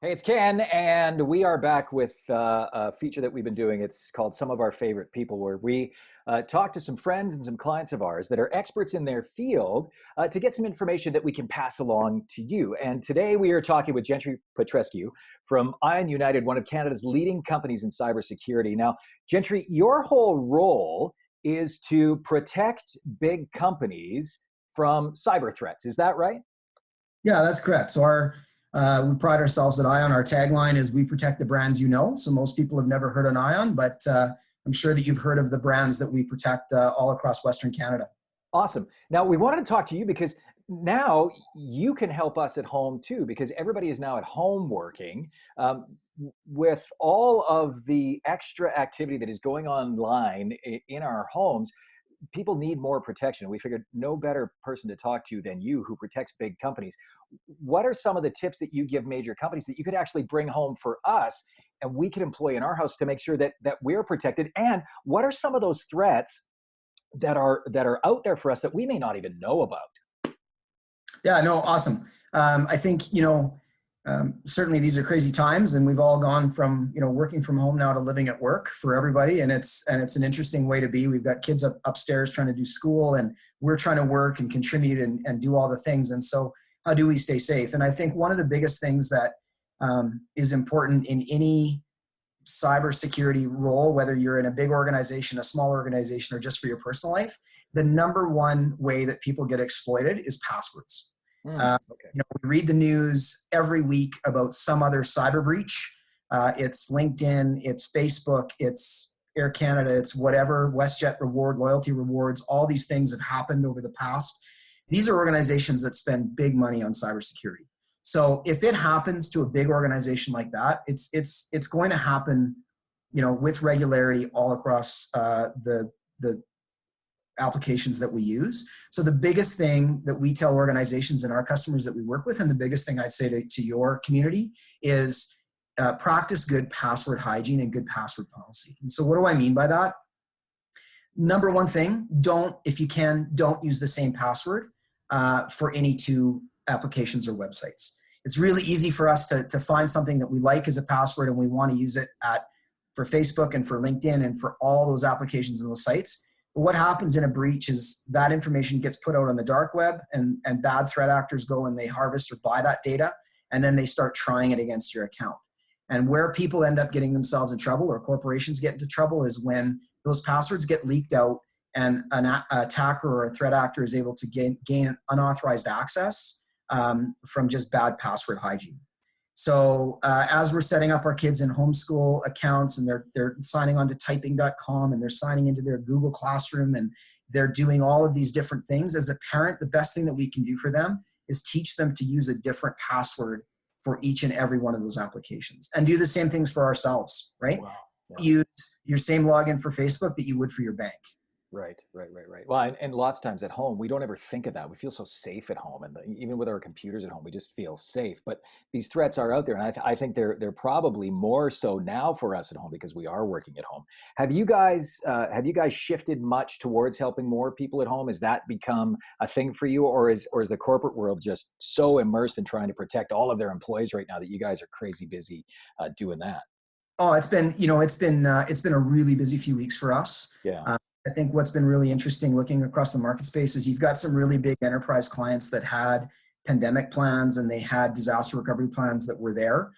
Hey, it's Ken, and we are back with a feature that we've been doing. It's called Some of Our Favorite People, where we talk to some friends and some clients of ours that are experts in their field to get some information that we can pass along to you. And today we are talking with Gentry Petrescu from Ion United, one of Canada's leading companies in cybersecurity. Now, Gentry, your whole role is to protect big companies from cyber threats. Is that right? Yeah, that's correct. So we pride ourselves at Ion. Our tagline is "We protect the brands you know." So most people have never heard of Ion, but I'm sure that you've heard of the brands that we protect all across Western Canada. Awesome. Now, we wanted to talk to you because now you can help us at home too, because everybody is now at home working. With all of the extra activity that is going online in our homes, people need more protection. We figured no better person to talk to than you, who protects big companies. What are some of the tips that you give major companies that you could actually bring home for us and we could employ in our house to make sure that we're protected? And what are some of those threats that are out there for us that we may not even know about? Yeah, no, awesome. I think certainly these are crazy times, and we've all gone from working from home now to living at work for everybody, and it's an interesting way to be. We've got kids upstairs trying to do school, and we're trying to work and contribute and do all the things. And so, how do we stay safe? And I think one of the biggest things that is important in any cybersecurity role, whether you're in a big organization, a small organization, or just for your personal life, the number one way that people get exploited is passwords. Okay. We read the news every week about some other cyber breach. It's LinkedIn, it's Facebook, it's Air Canada, it's whatever, WestJet reward, loyalty rewards, all these things have happened over the past. These are organizations that spend big money on cybersecurity. So if it happens to a big organization like that, it's going to happen, with regularity all across the applications that we use. So the biggest thing that we tell organizations and our customers that we work with, and the biggest thing I'd say to your community is practice good password hygiene and good password policy. And so what do I mean by that? Number one thing, if you can, don't use the same password for any two applications or websites. It's really easy for us to find something that we like as a password and we want to use it for Facebook and for LinkedIn and for all those applications and those sites. But what happens in a breach is that information gets put out on the dark web, and bad threat actors go and they harvest or buy that data, and then they start trying it against your account. And where people end up getting themselves in trouble, or corporations get into trouble, is when those passwords get leaked out and an attacker or a threat actor is able to gain unauthorized access from just bad password hygiene. So as we're setting up our kids in homeschool accounts, and they're signing on to typing.com, and they're signing into their Google Classroom, and they're doing all of these different things, as a parent, the best thing that we can do for them is teach them to use a different password for each and every one of those applications, and do the same things for ourselves, right? Wow. Yeah. Use your same login for Facebook that you would for your bank. Right. Well, and lots of times at home, we don't ever think of that. We feel so safe at home, and even with our computers at home, we just feel safe. But these threats are out there, and I think they're probably more so now for us at home because we are working at home. Have you guys shifted much towards helping more people at home? Has that become a thing for you, or is the corporate world just so immersed in trying to protect all of their employees right now that you guys are crazy busy doing that? Oh, it's been a really busy few weeks for us. Yeah. I think what's been really interesting looking across the market space is you've got some really big enterprise clients that had pandemic plans, and they had disaster recovery plans that were there.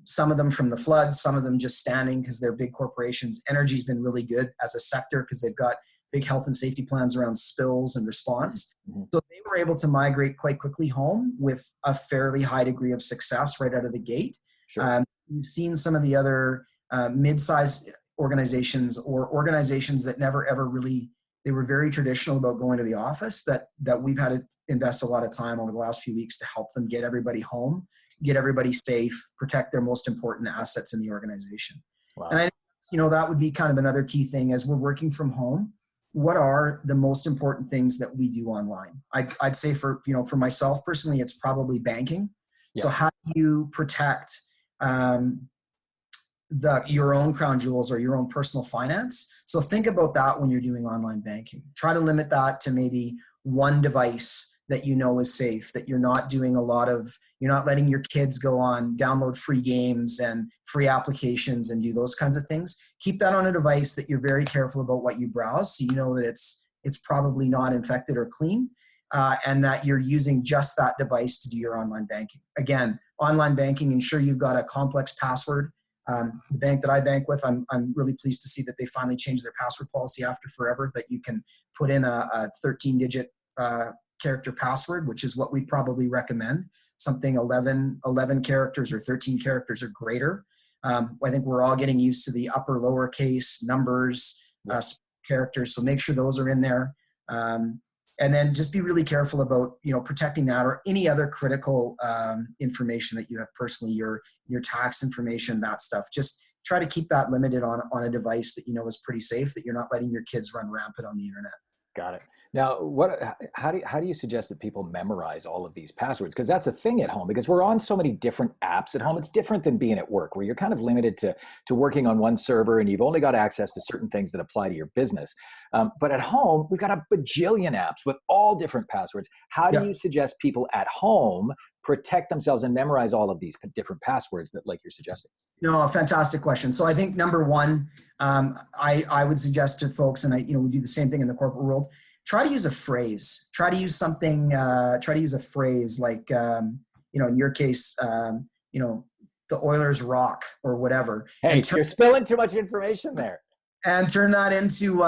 Some of them from the floods, some of them just standing because they're big corporations. Energy's been really good as a sector because they've got big health and safety plans around spills and response. Mm-hmm. So they were able to migrate quite quickly home with a fairly high degree of success right out of the gate. Sure. We've seen some of the other mid-sized organizations, or organizations that never ever really, they were very traditional about going to the office, that we've had to invest a lot of time over the last few weeks to help them get everybody home, get everybody safe, protect their most important assets in the organization. Wow. And I think, that would be kind of another key thing as we're working from home. What are the most important things that we do online? I'd say for myself personally, it's probably banking. Yeah. So how do you protect your own crown jewels or your own personal finance? So think about that when you're doing online banking. Try to limit that to maybe one device that you know is safe, that you're not doing a lot of, you're not letting your kids go on, download free games and free applications and do those kinds of things. Keep that on a device that you're very careful about what you browse, so you know that it's probably not infected or clean, and that you're using just that device to do your online banking. Again, online banking, ensure you've got a complex password. The bank that I bank with, I'm really pleased to see that they finally changed their password policy after forever, that you can put in a 13-digit character password, which is what we probably recommend, something 11 characters or 13 characters or greater. I think we're all getting used to the upper lowercase numbers, characters, so make sure those are in there. And then just be really careful about, protecting that or any other critical information that you have personally, your tax information, that stuff. Just try to keep that limited on a device that you know is pretty safe, that you're not letting your kids run rampant on the internet. Got it. Now, how do you suggest that people memorize all of these passwords? Because that's a thing at home, because we're on so many different apps at home. It's different than being at work, where you're kind of limited to working on one server and you've only got access to certain things that apply to your business. But at home, we've got a bajillion apps with all different passwords. How do you suggest people at home protect themselves and memorize all of these different passwords that, like you're suggesting? No, a fantastic question. So I think number one, I would suggest to folks, and we do the same thing in the corporate world. Try to use a phrase. Try to use something. Try to use a phrase like, in your case, the Oilers rock or whatever. Hey, you're spilling too much information there. And turn that into,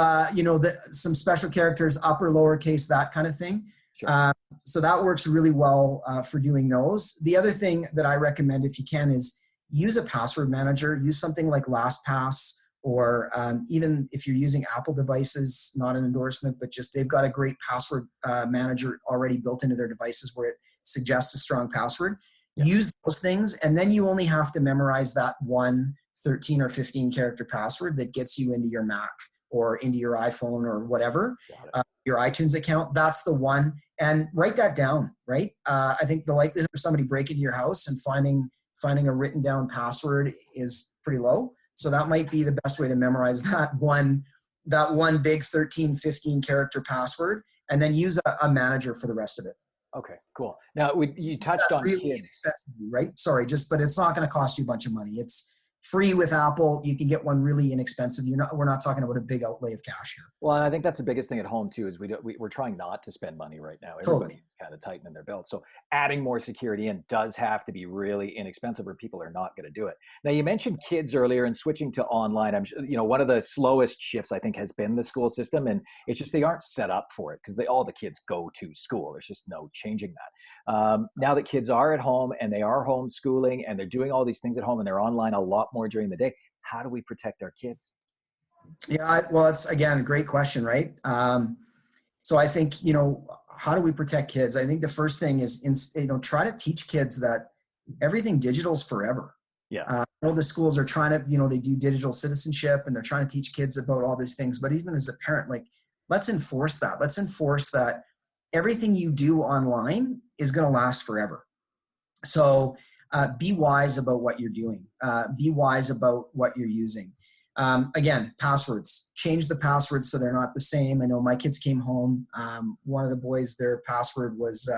some special characters, upper, lowercase, that kind of thing. Sure. So that works really well for doing those. The other thing that I recommend, if you can, is use a password manager. Use something like LastPass, or even if you're using Apple devices, not an endorsement, but just they've got a great password manager already built into their devices where it suggests a strong password. Use those things, and then you only have to memorize that one 13 or 15 character password that gets you into your Mac or into your iPhone or whatever, your iTunes account. That's the one. And write that down, right? I think the likelihood of somebody breaking your house and finding a written down password is pretty low. So that might be the best way to memorize that one big 13, 15 character password, and then use a manager for the rest of it. Okay, cool. Now, you touched on really kids. Inexpensively, right? Sorry, but it's not going to cost you a bunch of money. It's free with Apple. You can get one really inexpensive. We're not talking about a big outlay of cash here. Well, and I think that's the biggest thing at home too, is we're trying not to spend money right now. Everybody's kind of tightening their belt. So adding more security in does have to be really inexpensive, or people are not going to do it. Now, you mentioned kids earlier and switching to online. I'm one of the slowest shifts I think has been the school system, and it's just they aren't set up for it, because all the kids go to school. There's just no changing that. Now that kids are at home and they are homeschooling and they're doing all these things at home and they're online a lot more during the day, how do we protect our kids? Yeah, well, it's, again, a great question, right? So I think, how do we protect kids? I think the first thing is, try to teach kids that everything digital is forever. Yeah. I know the schools are trying to, they do digital citizenship and they're trying to teach kids about all these things. But even as a parent, let's enforce that. Let's enforce that everything you do online is going to last forever. So be wise about what you're doing. Be wise about what you're using. Again, passwords. Change the passwords so they're not the same. I know my kids came home. One of the boys, their password was,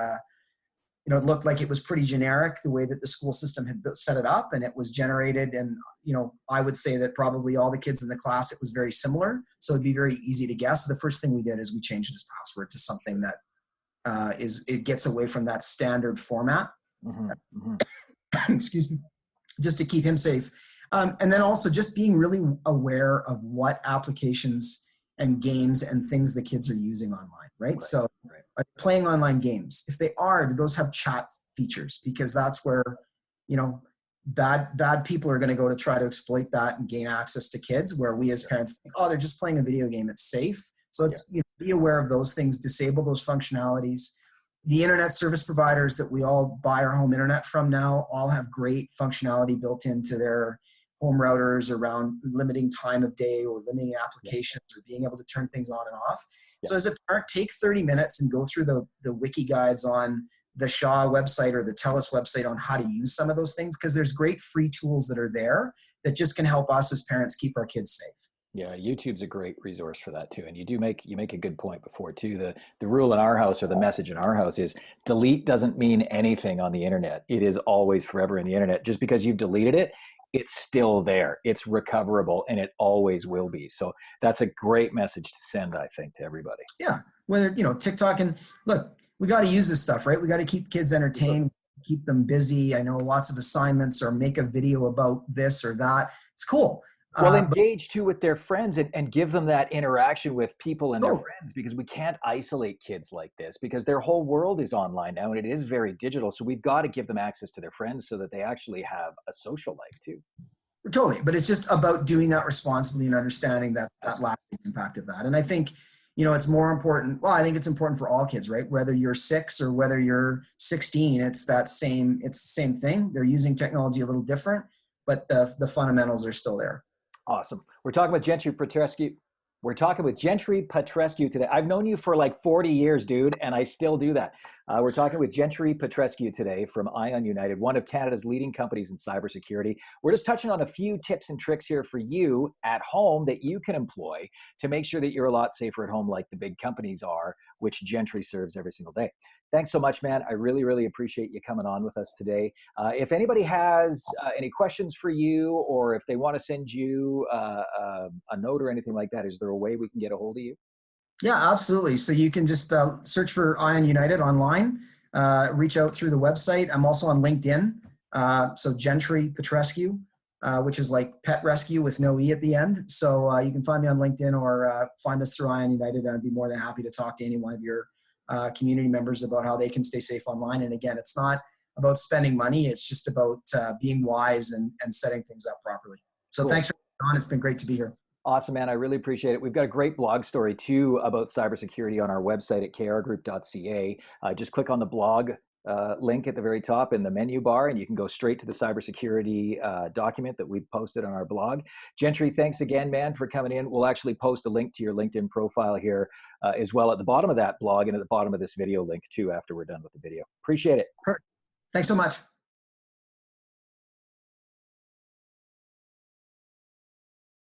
it looked like it was pretty generic, the way that the school system had set it up, and it was generated. And, I would say that probably all the kids in the class, it was very similar. So it'd be very easy to guess. The first thing we did is we changed his password to something that it gets away from that standard format. Mm-hmm. Mm-hmm. Excuse me, just to keep him safe. And then also just being really aware of what applications and games and things the kids are using online, right? So playing online games, if they are, do those have chat features? Because that's where, bad people are going to go to try to exploit that and gain access to kids, where we as parents think, they're just playing a video game, it's safe. So let's be aware of those things, disable those functionalities. The internet service providers that we all buy our home internet from now all have great functionality built into their home routers around limiting time of day or limiting applications or being able to turn things on and off. So as a parent, take 30 minutes and go through the wiki guides on the Shaw website or the TELUS website on how to use some of those things, because there's great free tools that are there that just can help us as parents keep our kids safe. Yeah, YouTube's a great resource for that too. And you make a good point before too. The rule in our house, or the message in our house, is delete doesn't mean anything on the internet. It is always forever in the internet. Just because you've deleted it, it's still there. It's recoverable, and it always will be. So that's a great message to send, I think, to everybody. Yeah, whether TikTok, and look, we got to use this stuff, right? We got to keep kids For sure. entertained, keep them busy. I know lots of assignments, or make a video about this or that. It's cool. Well, But engage too with their friends, and give them that interaction with people and their totally, friends, because we can't isolate kids like this because their whole world is online now and it is very digital. So we've got to give them access to their friends so that they actually have a social life too. totally. But it's just about doing that responsibly and understanding that Absolutely. lasting impact of that. And I think, it's more important. Well, I think it's important for all kids, right? Whether you're 6 or whether you're 16, it's the same thing. They're using technology a little different, but the fundamentals are still there. Awesome. We're talking with Gentry Petrescu. We're talking with Gentry Petrescu today. I've known you for like 40 years, dude, and I still do that. We're talking with Gentry Petrescu today from Ion United, one of Canada's leading companies in cybersecurity. We're just touching on a few tips and tricks here for you at home that you can employ to make sure that you're a lot safer at home, like the big companies are, which Gentry serves every single day. Thanks so much, man. I really, really appreciate you coming on with us today. If anybody has any questions for you, or if they want to send you a note or anything like that, is there a way we can get a hold of you? Yeah, absolutely. So you can just search for Ion United online, reach out through the website. I'm also on LinkedIn. So Gentry Petrescu, which is like pet rescue with no E at the end. So you can find me on LinkedIn, or find us through Ion United. And I'd be more than happy to talk to any one of your community members about how they can stay safe online. And again, it's not about spending money. It's just about being wise and setting things up properly. So Cool. thanks for coming on. It's been great to be here. Awesome, man. I really appreciate it. We've got a great blog story too about cybersecurity on our website at krgroup.ca. Just click on the blog link at the very top in the menu bar, and you can go straight to the cybersecurity document that we posted on our blog. Gentry, thanks again, man, for coming in. We'll actually post a link to your LinkedIn profile here as well at the bottom of that blog, and at the bottom of this video link too after we're done with the video. Appreciate it. Perfect. Thanks so much.